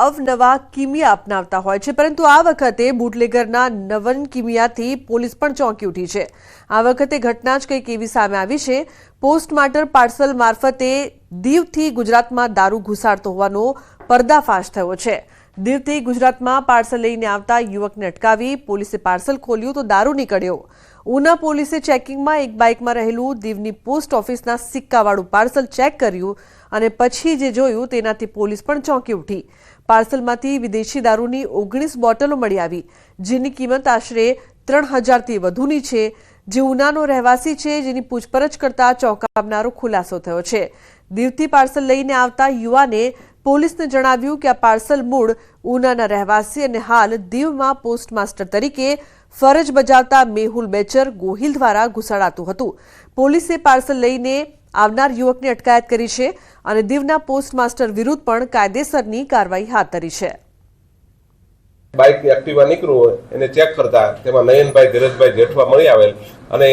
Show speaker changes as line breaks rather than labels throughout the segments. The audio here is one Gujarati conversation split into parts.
અવનવા કિમિયા અપનાવતા હોય છે, પરંતુ આ વખતે બુટલેગરના નવન કિમિયાથી પોલીસ પણ ચોંકી ઉઠી છે। આ વખતે ઘટના જ કંઈક એવી સામે આવી છે। પોસ્ટમાર્ટમ પાર્સલ મારફતે દીવથી ગુજરાતમાં દારૂ ઘુસાડતો હોવાનો પર્દાફાશ થયો છે। દીવથી ગુજરાતમાં પાર્સલ લઈને આવતા યુવકને અટકાવી પોલીસે પાર્સલ ખોલ્યું તો દારૂ નીકળ્યો। ઉના પોલીસે ચેકિંગમાં એક બાઇકમાં રહેલું દીવની પોસ્ટ ઓફિસના સિક્કાવાળું પાર્સલ ચેક કર્યું અને પછી જે જોયું તેનાથી પોલીસ પણ ચોંકી ઉઠી। પાર્સલમાંથી વિદેશી દારૂની 19 બોટલો મળી આવી, જેની કિંમત આશરે 3000થી વધુની છે। જે ઉનાનો રહેવાસી છે, જેની પૂછપરછ કરતા ચોંકાવનારો ખુલાસો થયો છે। દીવથી પાર્સલ લઈને આવતા યુવાને પોલીસને જણાવ્યું કે આ પાર્સલ મૂળ ઉનાના રહેવાસી અને હાલ દીવમાં પોસ્ટમાસ્ટર તરીકે ફરજ બજાવતા મેહુલ બેચર ગોહિલ દ્વારા ઘુસાડાતું હતું। પોલીસે પાર્સલ લઈને આવનાર યુવકની અટકાયત કરી છે અને દીવના પોસ્ટમાસ્ટર વિરુદ્ધ પણ કાયદેસરની કાર્યવાહી હાથ ધરી છે।
બાઇક એક્ટિવા નીકળ્યું હોય એને ચેક કરતા તેમાં નયનભાઈ ધીરજભાઈ જેઠવા મળી આવેલ અને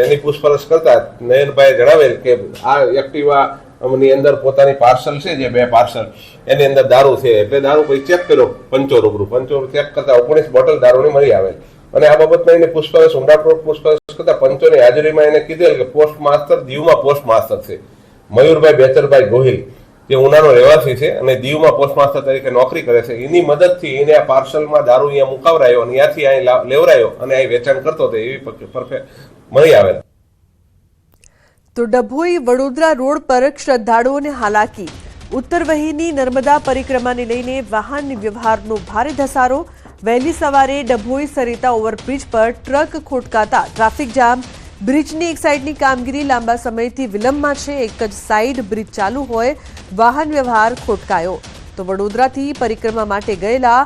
એની પૂછપરછ કરતા નયનભાઈએ જણાવેલ કે આ એક્ટિવા ની અંદર પોતાની પાર્સલ છે, જે 2 પાર્સલ એની અંદર દારૂ છે, એટલે દારૂ પછી ચેક કર્યો પંચો રૂબરૂ ચેક કરતા 19 બોટલ દારૂની મળી આવેલ અને આ બાબતમાં એને પૂછપરછ ઊંડાણપૂર્વક પૂછપરછ કરતા પંચોની હાજરીમાં એને કીધેલ કે પોસ્ટમાસ્ટર દીવમાં પોસ્ટમાસ્ટર છે મયુરભાઈ બેચરભાઈ ગોહિલ, જે ઉનાનો રહેવાસી છે અને દીવમાં પોસ્ટમાસ્ટર તરીકે નોકરી કરે છે। એની મદદથી એને આ પાર્સલમાં દારૂ અહીંયા મુકાવરાયો અને ત્યાંથી અહીં લેવરાયો અને અહીં વેચાણ કરતો હતો એવી પરફેક્ટ મળી આવેલ।
તો ડભોઈ વડોદરા રોડ પર શ્રદ્ધાળુઓને હાલાકી। ઉત્તરવહીની નર્મદા પરિક્રમાને લઈને વાહન વ્યવહારનો ભારે ધસારો। વહેલી સવારે ડભોઈ સરિતા ઓવરબ્રિજ પર ટ્રક ખોટકાતા ટ્રાફિક જામ। બ્રિજની એક સાઈડની કામગીરી લાંબા સમયથી વિલંબમાં છે। એક જ સાઈડ બ્રિજ ચાલુ હોય વાહન વ્યવહાર ખોટકાયો। તો વડોદરાથી પરિક્રમા માટે ગયેલા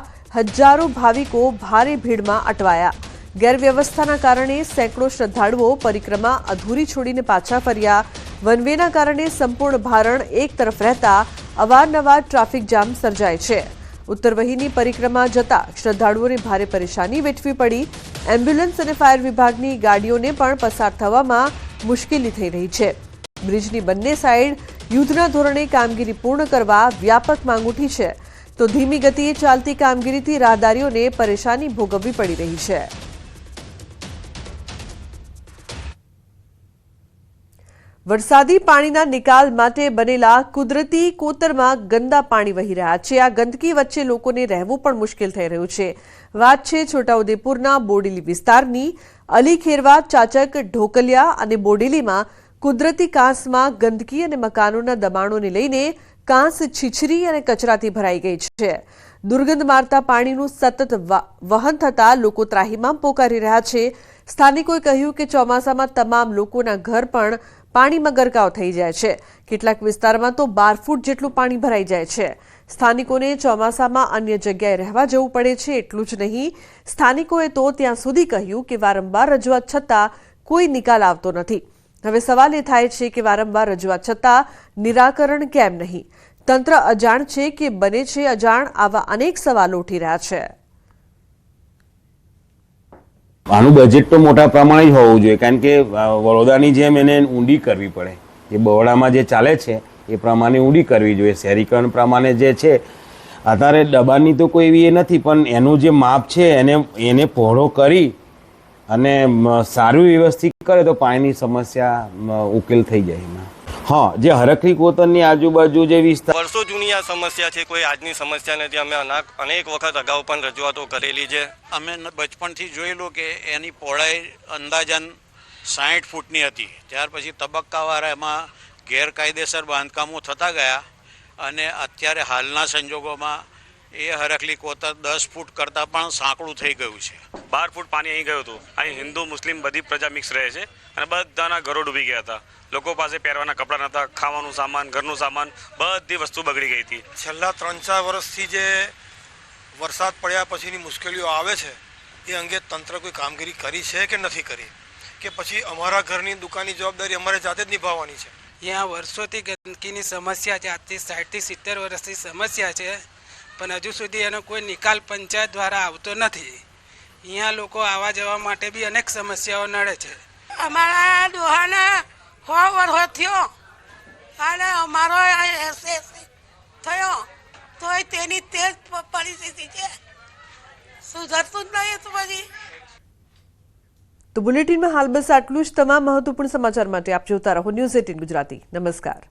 હજારો ભાવિકો ભારે ભીડમાં અટવાયા। ગેરવ્યવસ્થાના કારણે સેંકડો શ્રદ્ધાળુઓ પરિક્રમા અધૂરી છોડીને પાછા ફર્યા। વન વેના કારણે સંપૂર્ણ ભારણ એક તરફ રહેતા અવારનવાર ટ્રાફિક જામ સર્જાય છે। ઉત્તરવહીની પરિક્રમા જતા શ્રદ્ધાળુઓને ભારે પરેશાની વેઠવી પડી। એમ્બ્યુલન્સ અને ફાયર વિભાગની ગાડીઓને પણ પસાર થવામાં મુશ્કેલી થઈ રહી છે। બ્રિજની બંને સાઈડ યુદ્ધના ધોરણે કામગીરી પૂર્ણ કરવા વ્યાપક માંગ ઉઠી છે, તો ધીમી ગતિએ ચાલતી કામગીરીથી રાહદારીઓને પરેશાની ભોગવવી પડી રહી છે। વરસાદી પાણીના નિકાલ માટે બનેલા કુદરતી કોતરમાં ગંદા પાણી વહી રહ્યા છે। આ ગંદકી વચ્ચે લોકોને રહેવું પણ મુશ્કેલ થઈ રહ્યું છે। વાત છે છોટાઉદેપુરના બોડેલી વિસ્તારની। અલી ખેરવા, ચાચક, ઢોકલિયા અને બોડેલીમાં કુદરતી કાંસમાં ગંદકી અને મકાનોના દબાણોને લઈને કાંસ છીછરી અને કચરાથી ભરાઈ ગઈ છે। દુર્ગંધ મારતા પાણીનું સતત વહન થતા લોકો ત્રાહિમામ પોકારી રહ્યા છે। સ્થાનિકોએ કહ્યું કે ચોમાસામાં તમામ લોકોના ઘર પણ પાણીમાં ગરકાવ થઈ જાય છે। કેટલાક વિસ્તારમાં તો 12 ફૂટ જેટલું પાણી ભરાઈ જાય છે। સ્થાનિકોને ચોમાસામાં અન્ય જગ્યાએ રહેવા જવું પડે છે। એટલું જ નહીં, સ્થાનિકોએ તો ત્યાં સુધી કહ્યું કે વારંવાર રજૂઆત છતાં કોઈ નિકાલ આવતો નથી। હવે સવાલ એ થાય છે કે વારંવાર રજૂઆત છતાં નિરાકરણ કેમ નહીં? તંત્ર અજાણ છે કે બને છે અજાણ? આવા અનેક સવાલો ઉઠી રહ્યા છે।
આનું બજેટ તો મોટા પ્રમાણે જ હોવું જોઈએ, કારણ કે વડોદરાની જેમ એને ઊંડી કરવી પડે। જે બરોડામાં જે ચાલે છે એ પ્રમાણે ઊંડી કરવી જોઈએ। શહેરીકરણ પ્રમાણે જે છે અત્યારે દબાણની તો કોઈ એવી એ નથી, પણ એનું જે માપ છે એને પહોળો કરી અને સારું વ્યવસ્થિત કરે તો પાણીની સમસ્યા ઉકેલ થઈ જાય એમાં। हाँ, જે હરખી કોતરની આજુબાજુ જે વિસ્તાર
વર્ષો જૂની આ સમસ્યા છે, કોઈ આજની સમસ્યા નથી। અમે અનેક વખત અગાઉ પણ રજૂઆતો કરેલી છે।
અમે બચપણથી જોયેલું કે એની પહોળાઈ અંદાજન 60 ફૂટની હતી। ત્યાર પછી તબક્કાવાર એમાં ગેરકાયદેસર બાંધકામો થતા ગયા અને અત્યારે હાલના સંજોગોમાં એ હરખલી કોતર 10 ફૂટ કરતાં પણ સાંકડું થઈ ગયું છે।
12 ફૂટ પાણી અહીં ગયું હતું। અહીં હિન્દુ મુસ્લિમ બધી પ્રજા મિક્સ રહે છે અને બધાના ઘરો ડૂબી ગયા હતા। લોકો પાસે પહેરવાના કપડાં નહોતા, ખાવાનું સામાન, ઘરનું સામાન, બધી વસ્તુ બગડી ગઈ હતી।
છેલ્લા 3-4 વર્ષથી જે વરસાદ પડ્યા પછીની મુશ્કેલીઓ આવે છે એ અંગે તંત્ર કોઈ કામગીરી કરી છે કે નથી કરી, કે પછી અમારા ઘરની દુકાનની જવાબદારી અમારે જાતે જ નિભાવવાની છે?
यहाँ વર્ષોથી ગંદકીની સમસ્યા છે। આજથી 60 થી 70 વર્ષથી સમસ્યા છે, પણ હજુ સુધી એનો કોઈ નિકાલ પંચાયત દ્વારા આવતો નથી। અહીંયા લોકો આવવા જવા માટે બી અનેક સમસ્યાઓ નડે છે।
અમારા દોહાના 100 વર્ષ થયો અને અમારો થયો તેની તે જ પરિસ્થિતિ છે, સુધરતું જ નહીં તો પછી.
તો બુલેટિનમાં હાલ બસ આટલું જ. તમામ મહત્વપૂર્ણ સમાચાર માટે આપ જોતા રહો ન્યૂઝ 18 ગુજરાતી. નમસ્કાર.